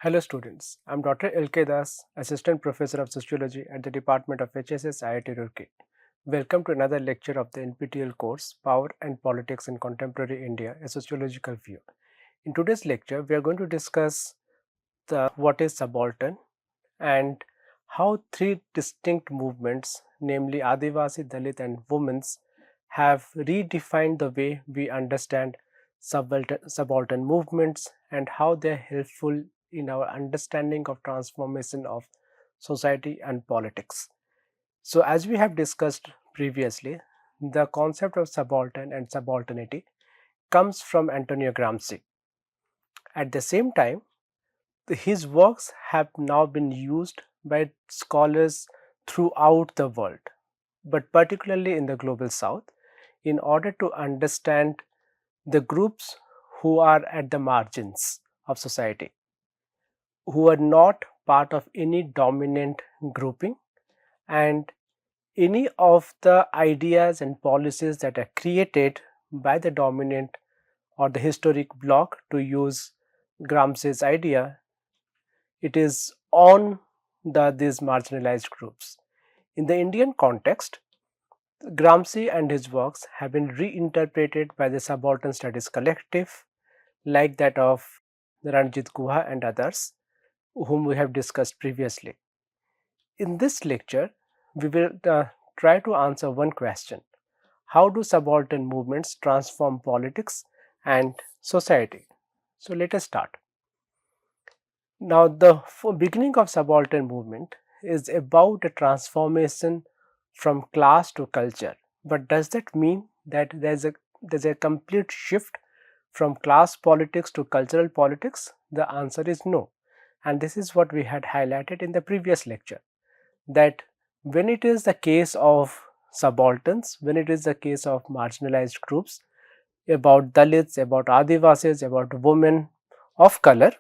Hello students, I am Dr. L.K. Das, Assistant Professor of Sociology at the Department of HSS IIT Roorkee. Welcome to another lecture of the NPTEL course Power and Politics in Contemporary India, a Sociological View. In today's lecture, we are going to discuss what is subaltern and how three distinct movements, namely Adivasi, Dalit and Women's, have redefined the way we understand subaltern movements and how they are helpful in our understanding of transformation of society and politics. So, as we have discussed previously, the concept of subaltern and subalternity comes from Antonio Gramsci. At the same time, his works have now been used by scholars throughout the world, but particularly in the global south, in order to understand the groups who are at the margins of society, who are not part of any dominant grouping, and any of the ideas and policies that are created by the dominant or the historic bloc, to use Gramsci's idea, it is on these marginalized groups. In the Indian context, Gramsci and his works have been reinterpreted by the subaltern studies collective, like that of Ranjit Guha and others, whom we have discussed previously. In this lecture, we will try to answer one question: how do subaltern movements transform politics and society? So let us start. Now, the beginning of subaltern movement is about a transformation from class to culture. But does that mean that there's a complete shift from class politics to cultural politics? The answer is no. And this is what we had highlighted in the previous lecture, that when it is the case of subalterns, when it is the case of marginalized groups, about Dalits, about Adivasis, about women of color,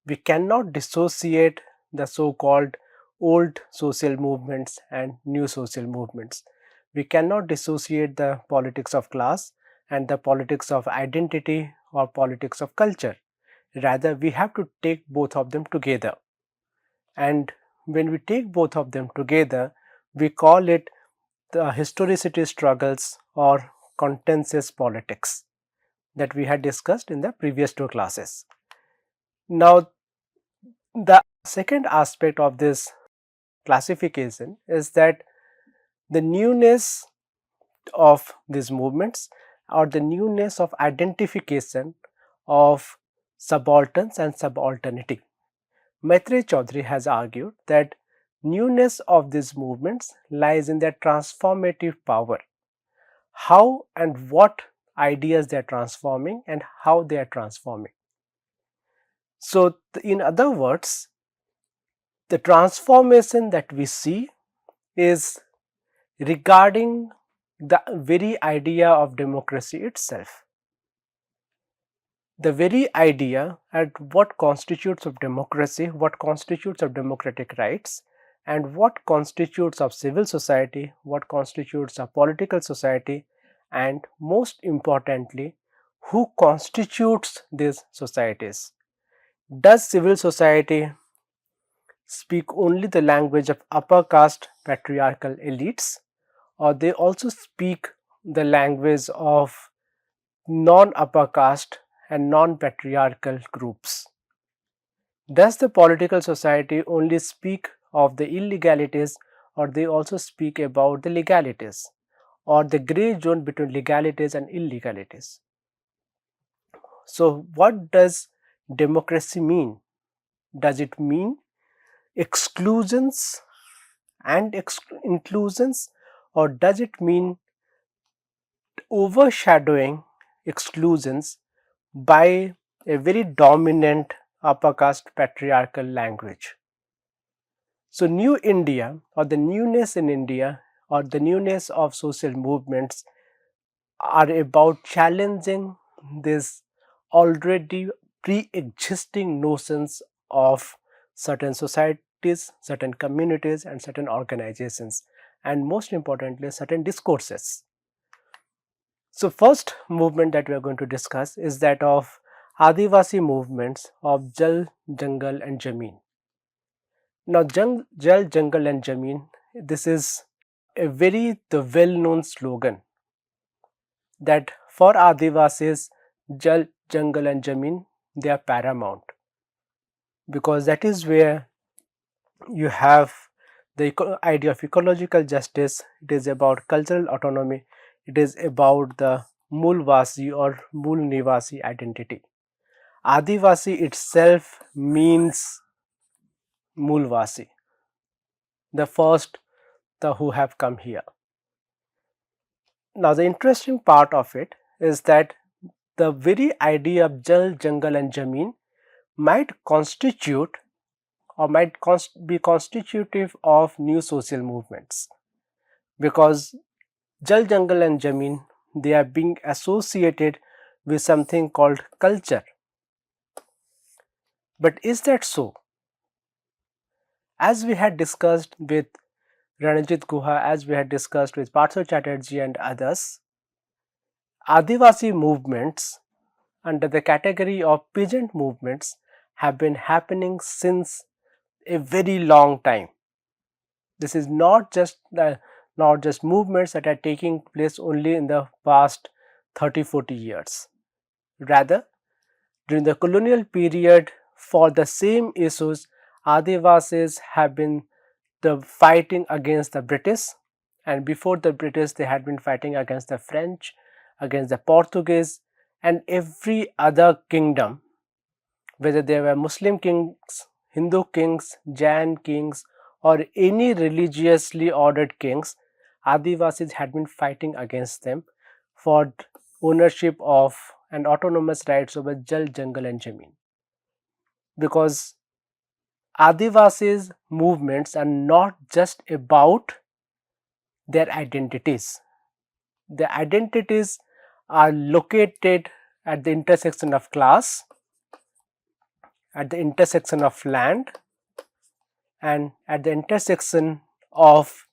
we cannot dissociate the so-called old social movements and new social movements. We cannot dissociate the politics of class and the politics of identity or politics of culture. Rather, we have to take both of them together. And when we take both of them together, we call it the historicity struggles or contentious politics that we had discussed in the previous two classes. Now, the second aspect of this classification is that the newness of these movements or the newness of identification of subalterns and subalternity. Maitreyi Chaudhary has argued that newness of these movements lies in their transformative power, how and what ideas they are transforming and how they are transforming. So, in other words, the transformation that we see is regarding the very idea of democracy itself. The very idea at what constitutes of democracy, what constitutes of democratic rights, and what constitutes of civil society, what constitutes of political society, and most importantly, who constitutes these societies. Does civil society speak only the language of upper caste patriarchal elites, or they also speak the language of non-upper caste and non-patriarchal groups? Does the political society only speak of the illegalities, or they also speak about the legalities or the grey zone between legalities and illegalities? So, what does democracy mean? Does it mean exclusions and inclusions, or does it mean overshadowing exclusions by a very dominant upper caste patriarchal language? So, New India or the newness in India or the newness of social movements are about challenging these already pre-existing notions of certain societies, certain communities and certain organizations, and most importantly certain discourses. So, first movement that we are going to discuss is that of Adivasi movements of Jal, Jangal and Zameen. Now, Jal, Jangal and Zameen, this is a very well-known slogan that for Adivasis, Jal, Jangal and Zameen, they are paramount, because that is where you have the idea of ecological justice. It is about cultural autonomy. It is about the Mulvasi or Mul Nivasi identity. Adivasi itself means Mulvasi, the first the who have come here. Now the interesting part of it is that the very idea of Jal, Jangal and Zameen might constitute or might be constitutive of new social movements, because Jal, Jangal and Zameen, they are being associated with something called culture. But is that so? As we had discussed with Ranjit Guha, as we had discussed with Partha Chatterjee and others, Adivasi movements under the category of peasant movements have been happening since a very long time. This is not just movements that are taking place only in the past 30-40 years. Rather, during the colonial period, for the same issues, Adivasis have been fighting against the British, and before the British they had been fighting against the French, against the Portuguese and every other kingdom, whether they were Muslim kings, Hindu kings, Jain kings or any religiously ordered kings. Adivasis had been fighting against them for ownership of and autonomous rights over Jal, Jangal and Zameen, because Adivasis movements are not just about their identities. Their identities are located at the intersection of class, at the intersection of land and at the intersection of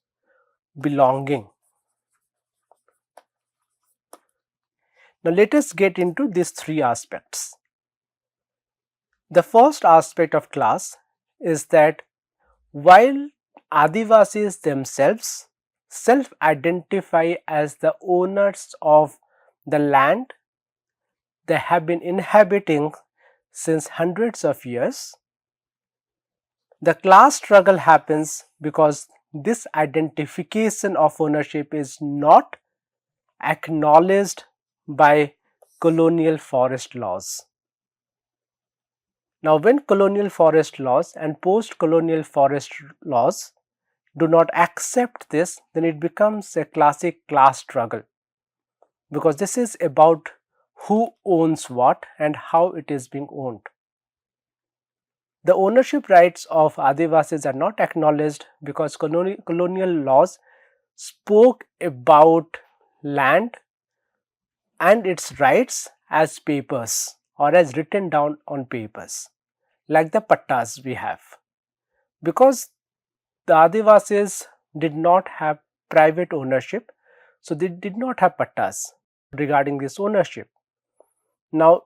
belonging. Now let us get into these three aspects. The first aspect of class is that while Adivasis themselves self-identify as the owners of the land they have been inhabiting since hundreds of years, the class struggle happens because this identification of ownership is not acknowledged by colonial forest laws. Now, when colonial forest laws and post-colonial forest laws do not accept this, then it becomes a classic class struggle, because this is about who owns what and how it is being owned. The ownership rights of Adivasis are not acknowledged because colonial laws spoke about land and its rights as papers or as written down on papers, like the pattas we have. Because the Adivasis did not have private ownership, so they did not have pattas regarding this ownership. Now,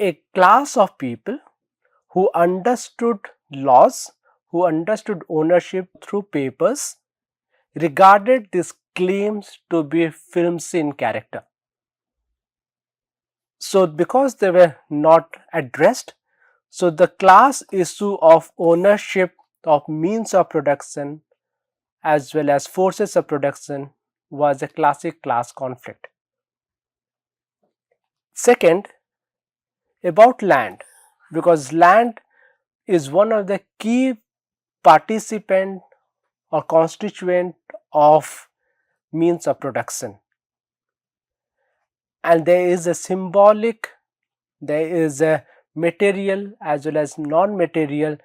a class of people who understood laws, who understood ownership through papers, regarded these claims to be films in character. So, because they were not addressed, so the class issue of ownership of means of production as well as forces of production was a classic class conflict. Second, about land, because land is one of the key participant or constituent of means of production, and there is a symbolic, there is a material as well as non-material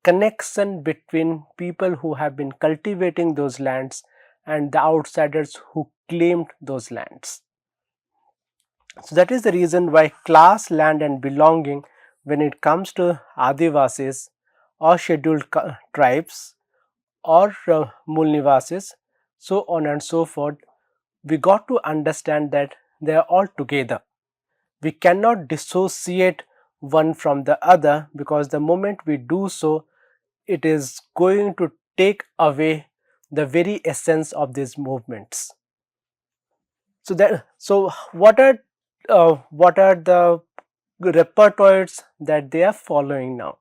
connection between people who have been cultivating those lands and the outsiders who claimed those lands. So that is the reason why class, land and belonging, when it comes to Adivasis or scheduled tribes or Mul Nivasis, so on and so forth, we got to understand that they are all together. We cannot dissociate one from the other, because the moment we do so, it is going to take away the very essence of these movements. So what are the repertoires that they are following now?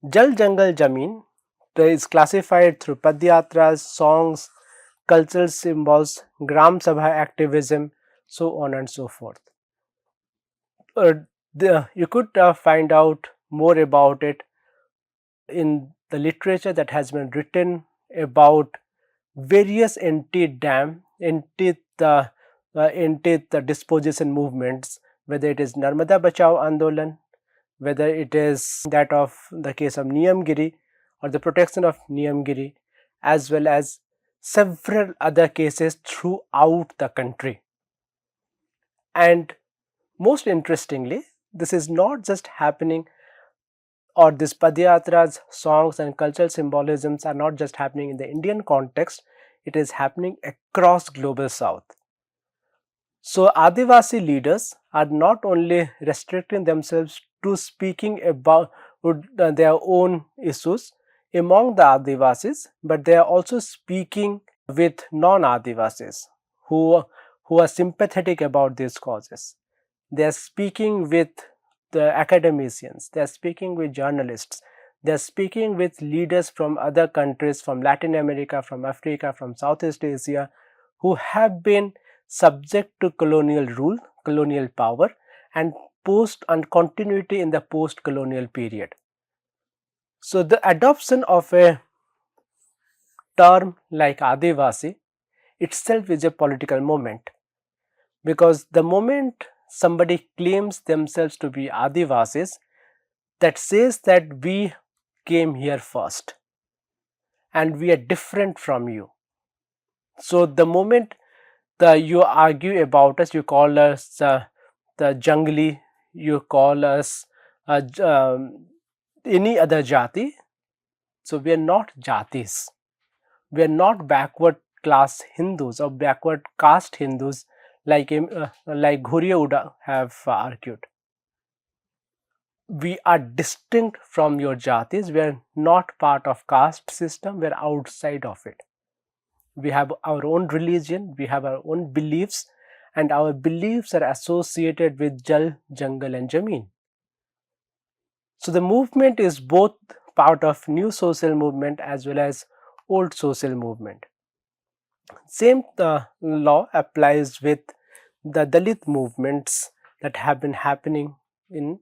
Jal Jangal Zameen is classified through padyatras, songs, cultural symbols, gram sabha activism, so on and so forth. Uh, you could find out more about it in the literature that has been written about various anti the disposition movements, whether it is Narmada Bachao Andolan, whether it is that of the case of Niyamgiri or the protection of Niyamgiri, as well as several other cases throughout the country. And most interestingly, this is not just happening, or these padyatras, songs and cultural symbolisms are not just happening in the Indian context, it is happening across global south. So Adivasi leaders are not only restricting themselves to speaking about their own issues among the Adivasis, but they are also speaking with non-Adivasis who are sympathetic about these causes. They are speaking with the academicians, they are speaking with journalists, they are speaking with leaders from other countries, from Latin America, from Africa, from Southeast Asia, who have been subject to colonial rule, colonial power, and continuity in the post-colonial period. So the adoption of a term like Adivasi itself is a political moment, because the moment somebody claims themselves to be Adivasis, that says that we came here first and we are different from you. So the moment you argue about us, you call us the jungli, you call us any other jati. So we are not jatis. We are not backward class Hindus or backward caste Hindus like Ghuriya Uda have argued. We are distinct from your jatis. We are not part of caste system. We are outside of it. We have our own religion, we have our own beliefs, and our beliefs are associated with Jal, Jangal and Zameen. So the movement is both part of new social movement as well as old social movement. Same law applies with the Dalit movements that have been happening in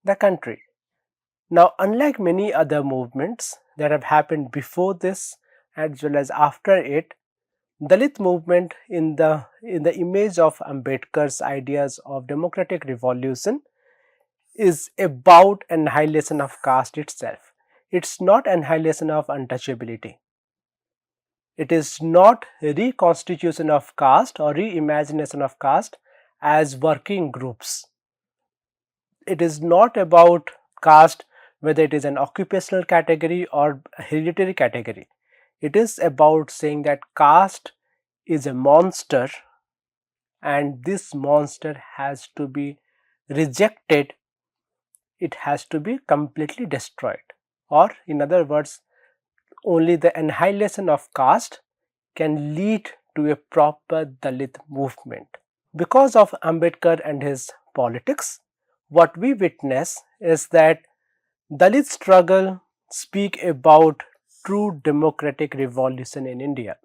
the country. Now, unlike many other movements that have happened before this as well as after it, Dalit movement in the image of Ambedkar's ideas of democratic revolution is about annihilation of caste itself. It's not annihilation of untouchability. It is not reconstitution of caste or reimagination of caste as working groups. It is not about caste, whether it is an occupational category or hereditary category. It is about saying that caste is a monster and this monster has to be rejected, it has to be completely destroyed, or in other words, only the annihilation of caste can lead to a proper Dalit movement. Because of Ambedkar and his politics, what we witness is that Dalit struggle speak about true democratic revolution in India.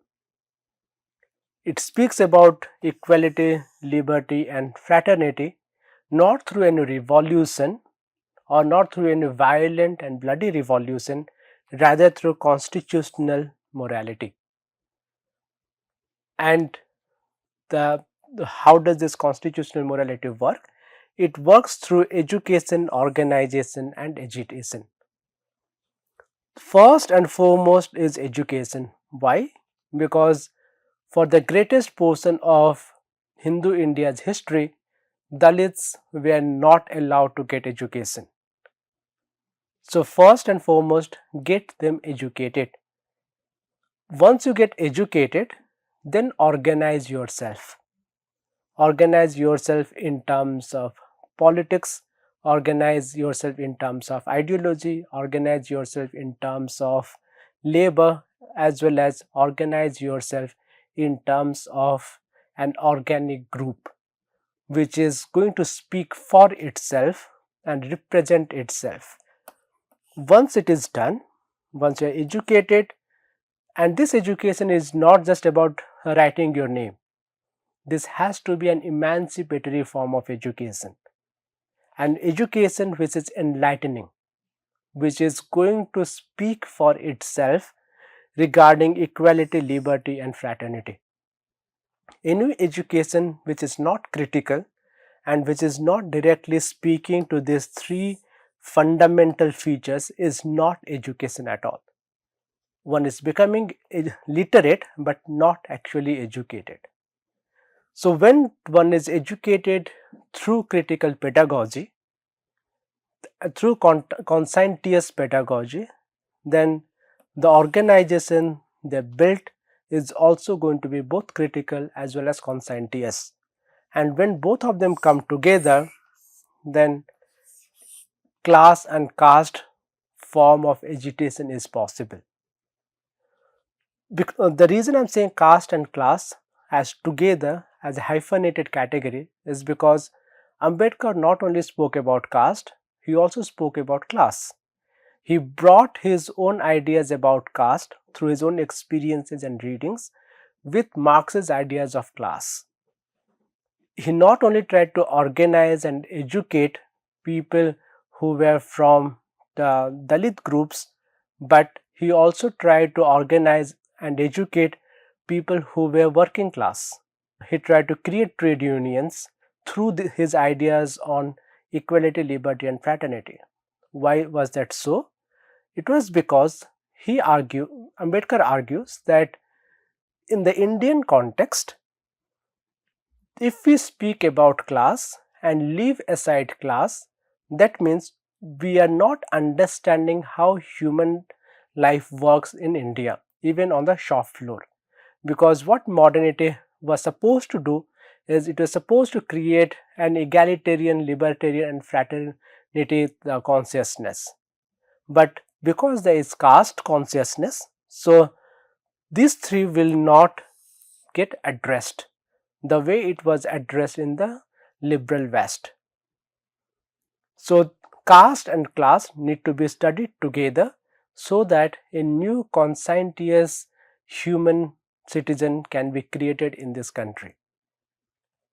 It speaks about equality, liberty and fraternity, not through any revolution or not through any violent and bloody revolution, rather through constitutional morality. And how does this constitutional morality work? It works through education, organization and agitation. First and foremost is education. Why? Because for the greatest portion of Hindu India's history, Dalits were not allowed to get education. So first and foremost, get them educated. Once you get educated, then organize yourself. organize yourself in terms of politics, organize yourself in terms of ideology, organize yourself in terms of labor, as well as organize yourself in terms of an organic group which is going to speak for itself and represent itself. Once it is done, once you are educated, and this education is not just about writing your name, this has to be an emancipatory form of education, an education which is enlightening, which is going to speak for itself regarding equality, liberty, and fraternity. Any education which is not critical and which is not directly speaking to these three fundamental features is not education at all. One is becoming literate but not actually educated. So, when one is educated through critical pedagogy, through conscientious pedagogy, then the organization they built is also going to be both critical as well as conscientious. And when both of them come together, then class and caste form of agitation is possible. The reason I am saying caste and class as together as a hyphenated category is because Ambedkar not only spoke about caste, he also spoke about class. He brought his own ideas about caste through his own experiences and readings with Marx's ideas of class. He not only tried to organize and educate people who were from the Dalit groups, but he also tried to organize and educate people who were working class. He tried to create trade unions through his ideas on equality, liberty, and fraternity. Why was that so? It was because Ambedkar argues that in the Indian context, if we speak about class and leave aside class, that means we are not understanding how human life works in India, even on the shop floor. Because what modernity was supposed to do is it was supposed to create an egalitarian, libertarian, and fraternity consciousness. But because there is caste consciousness, so these three will not get addressed the way it was addressed in the liberal West. So, caste and class need to be studied together so that a new conscientious human citizen can be created in this country.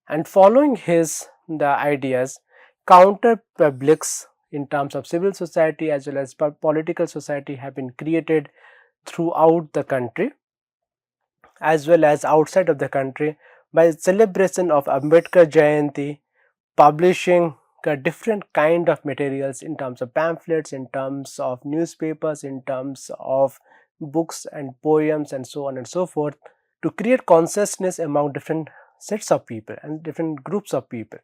And following the ideas, counter publics in terms of civil society as well as political society have been created throughout the country as well as outside of the country by celebration of Ambedkar Jayanti, publishing a different kind of materials in terms of pamphlets, in terms of newspapers, in terms of books and poems and so on and so forth, to create consciousness among different sets of people and different groups of people.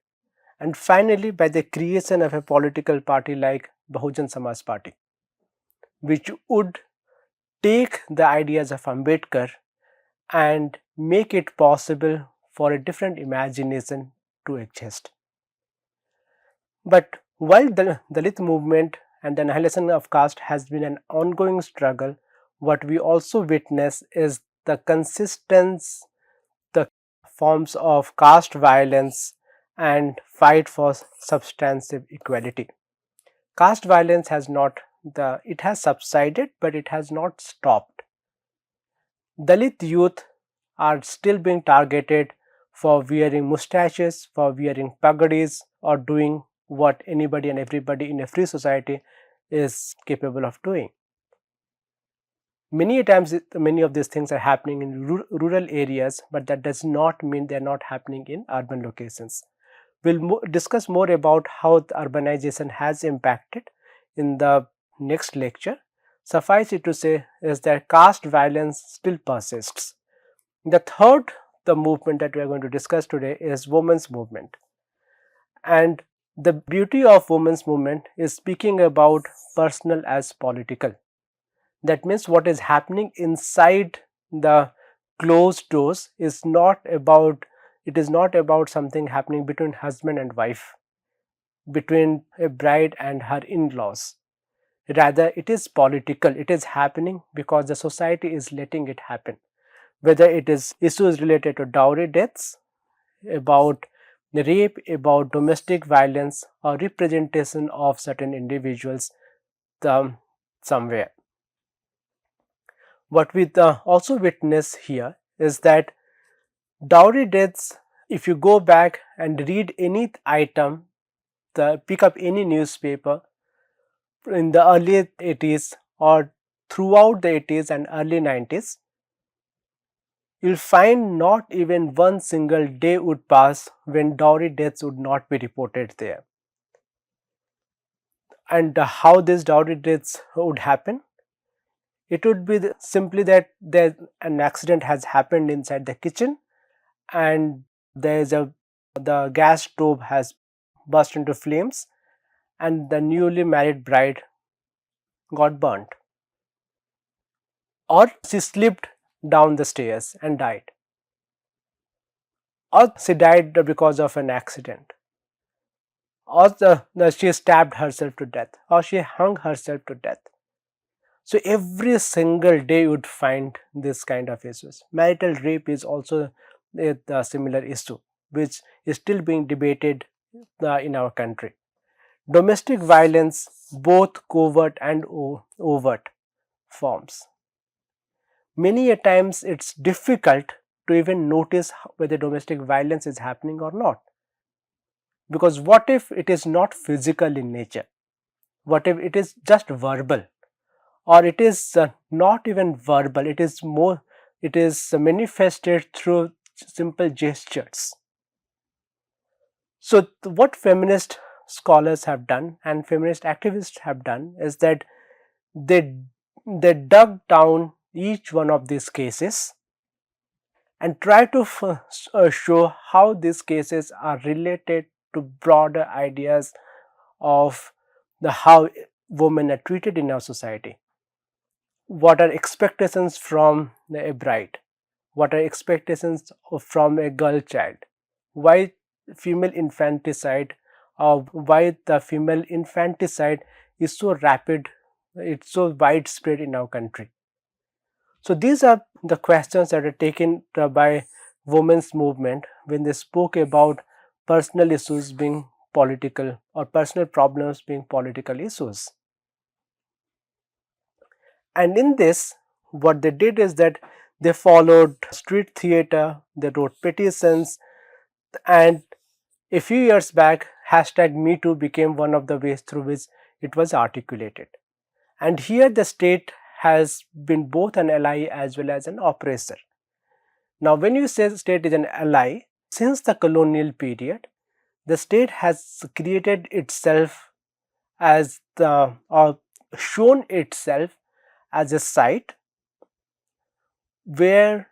And finally, by the creation of a political party like Bahujan Samaj Party, which would take the ideas of Ambedkar and make it possible for a different imagination to exist. But while the Dalit movement and the annihilation of caste has been an ongoing struggle, what we also witness is the consistence, the forms of caste violence and fight for substantive equality. Caste violence it has subsided, but it has not stopped. Dalit youth are still being targeted for wearing mustaches, for wearing pagadis, or doing what anybody and everybody in a free society is capable of doing. Many times, many of these things are happening in rural areas, but that does not mean they are not happening in urban locations. We'll discuss more about how the urbanization has impacted in the next lecture. Suffice it to say is that caste violence still persists. The third movement that we are going to discuss today is women's movement. And the beauty of women's movement is speaking about personal as political. That means what is happening inside the closed doors is not about, it is not about something happening between husband and wife, between a bride and her in-laws. Rather, it is political. It is happening because the society is letting it happen. Whether it is issues related to dowry deaths, about rape, about domestic violence, or representation of certain individuals somewhere. What we also witness here is that dowry deaths, if you go back and read any item, pick up any newspaper in the early 80s or throughout the 80s and early 90s, you'll find not even one single day would pass when dowry deaths would not be reported there. And how these dowry deaths would happen? It would be simply that an accident has happened inside the kitchen, and the gas stove has burst into flames, and the newly married bride got burnt, or she slipped down the stairs and died, or she died because of an accident, or she stabbed herself to death, or she hung herself to death. So every single day you would find this kind of issues. Marital rape is also a similar issue, which is still being debated in our country. Domestic violence, both covert and overt forms. Many a times it's difficult to even notice whether domestic violence is happening or not. Because what if it is not physical in nature? What if it is just verbal? Or it is not even verbal, it is manifested through simple gestures. So what feminist scholars have done and feminist activists have done is that they dug down each one of these cases and try to show how these cases are related to broader ideas of how women are treated in our society. What are expectations from a bride? What are expectations from a girl child? Why female infanticide, or why the female infanticide is so rapid, it's so widespread in our country? So these are the questions that are taken by women's movement when they spoke about personal issues being political or personal problems being political issues. And in this, what they did is that they followed street theater, they wrote petitions, and a few years back, hashtag #MeToo became one of the ways through which it was articulated. And here the state has been both an ally as well as an oppressor. Now, when you say the state is an ally, since the colonial period, the state has created itself as or shown itself as a site where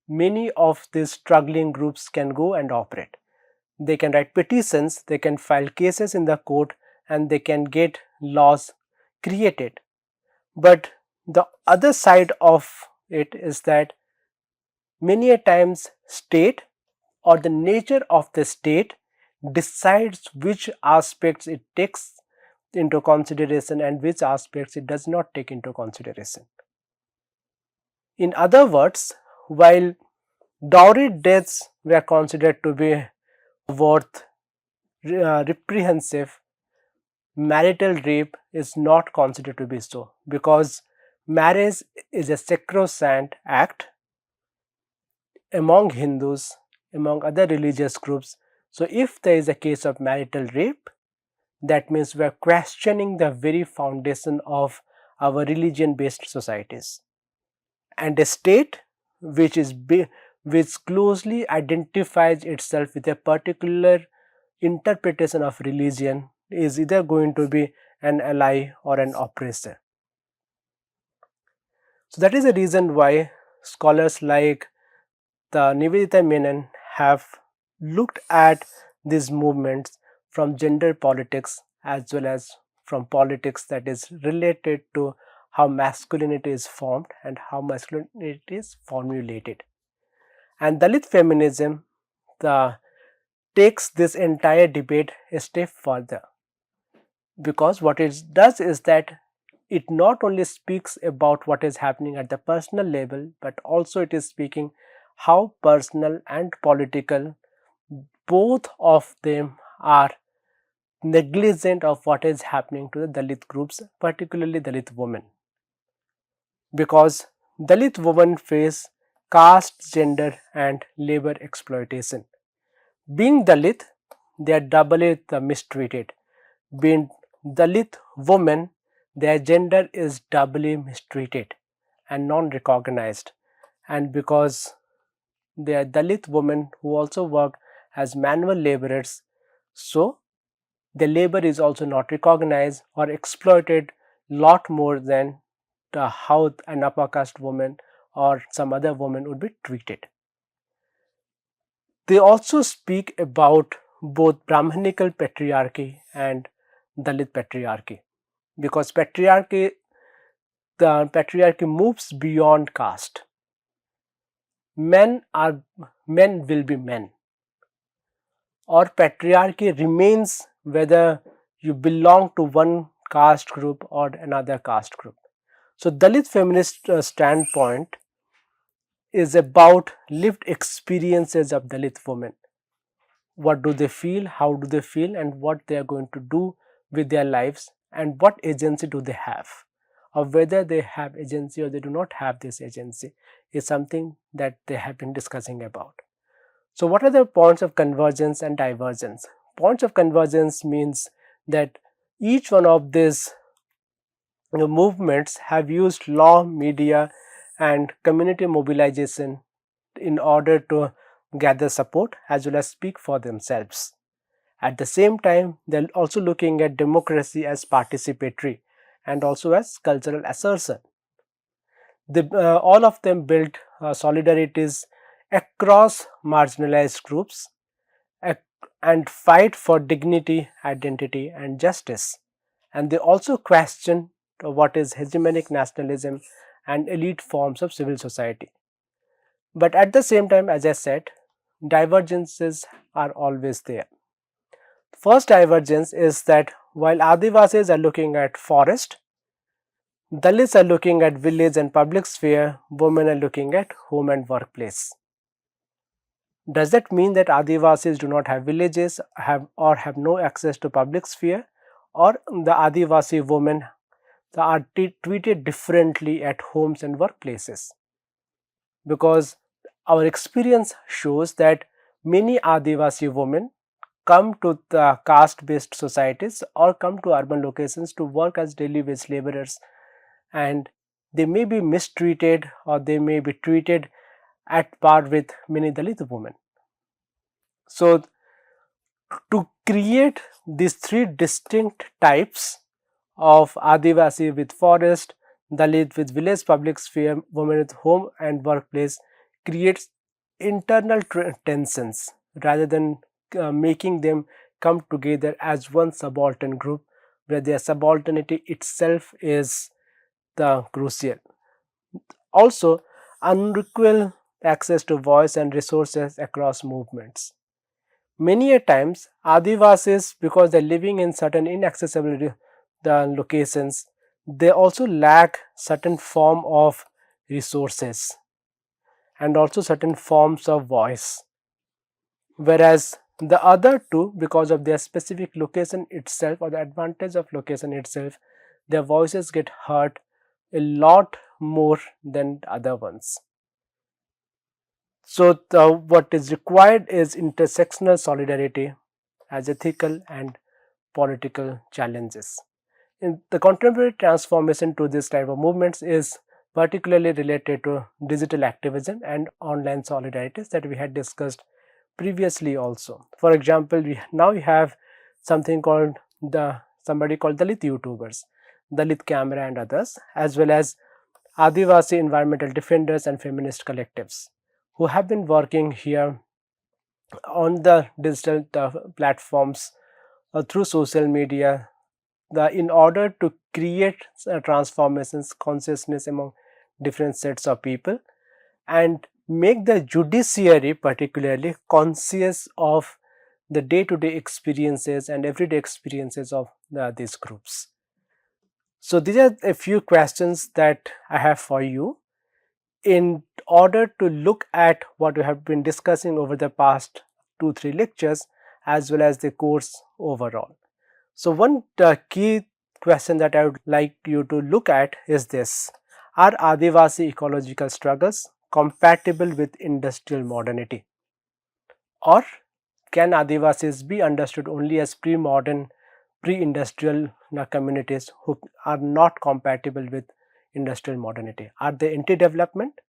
many of these struggling groups can go and operate. They can write petitions, they can file cases in the court, and they can get laws created. But the other side of it is that many a times state or the nature of the state decides which aspects it takes into consideration and which aspects it does not take into consideration. In other words, while dowry deaths were considered to be worth reprehensive, marital rape is not considered to be so, because marriage is a sacrosanct act among Hindus, among other religious groups. So if there is a case of marital rape, that means we are questioning the very foundation of our religion based societies. And a state which closely identifies itself with a particular interpretation of religion is either going to be an ally or an oppressor. So that is the reason why scholars like the Nivedita Menon have looked at these movements from gender politics as well as from politics that is related to how masculinity is formed and how masculinity is formulated. And Dalit feminism takes this entire debate a step further, because what it does is that it not only speaks about what is happening at the personal level, but also it is speaking how personal and political both of them are negligent of what is happening to the Dalit groups, particularly Dalit women, because Dalit women face caste, gender and labor exploitation. Being Dalit, they are doubly mistreated. Being Dalit women, their gender is doubly mistreated and non-recognized, and because they are Dalit women who also work as manual laborers, so the labor is also not recognized or exploited lot more than how an upper caste woman or some other woman would be treated. They also speak about both Brahmanical patriarchy and Dalit patriarchy, because the patriarchy moves beyond caste. Men will be men, or patriarchy remains whether you belong to one caste group or another caste group. So Dalit feminist standpoint is about lived experiences of Dalit women. What do they feel, how do they feel, and what they are going to do with their lives, and what agency do they have, or whether they have agency or they do not have this agency is something that they have been discussing about. So what are the points of convergence and divergence? Points of convergence means that each one of these movements have used law, media and community mobilization in order to gather support as well as speak for themselves. At the same time, they are also looking at democracy as participatory and also as cultural assertion. All of them built solidarities across marginalized groups and fight for dignity, identity and justice. And they also question what is hegemonic nationalism and elite forms of civil society. But at the same time, as I said, divergences are always there. First divergence is that while Adivasis are looking at forest, Dalits are looking at village and public sphere, women are looking at home and workplace. Does that mean that Adivasis do not have villages have no access to public sphere, or the Adivasi women are treated differently at homes and workplaces? Because our experience shows that many Adivasi women come to the caste based societies or come to urban locations to work as daily wage laborers, and they may be mistreated or they may be treated at par with many Dalit women. So to create these three distinct types of Adivasi with forest, Dalit with village public sphere, women with home and workplace creates internal tensions rather than making them come together as one subaltern group, where their subalternity itself is the crucial. Also, unequal access to voice and resources across movements. Many a times, Adivasis, because they are living in certain inaccessible locations, they also lack certain form of resources and also certain forms of voice. Whereas the other two, because of their specific location itself or the advantage of location itself, their voices get heard a lot more than other ones. So what is required is intersectional solidarity as ethical and political challenges. In the contemporary transformation to this type of movements is particularly related to digital activism and online solidarities that we had discussed previously also. For example, now we have something called somebody called Dalit YouTubers, Dalit Camera and others, as well as Adivasi environmental defenders and feminist collectives who have been working here on the digital platforms through social media in order to create transformations, consciousness among different sets of people, and make the judiciary particularly conscious of the day-to-day experiences and everyday experiences of these groups. So these are a few questions that I have for you in order to look at what we have been discussing over the past 2-3 lectures as well as the course overall. So one key question that I would like you to look at is this: are Adivasi ecological struggles compatible with industrial modernity, or can Adivasis be understood only as pre-modern, pre-industrial communities who are not compatible with industrial modernity? Are they anti-development?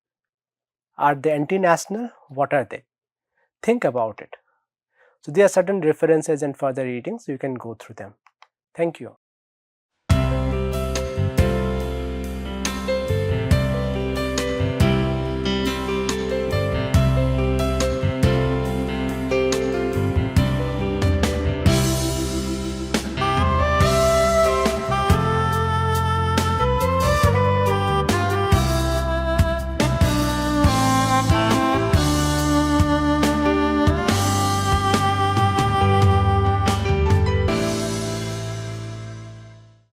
Are they anti-national? What are they? Think about it. So there are certain references and further readings, you can go through them. Thank you.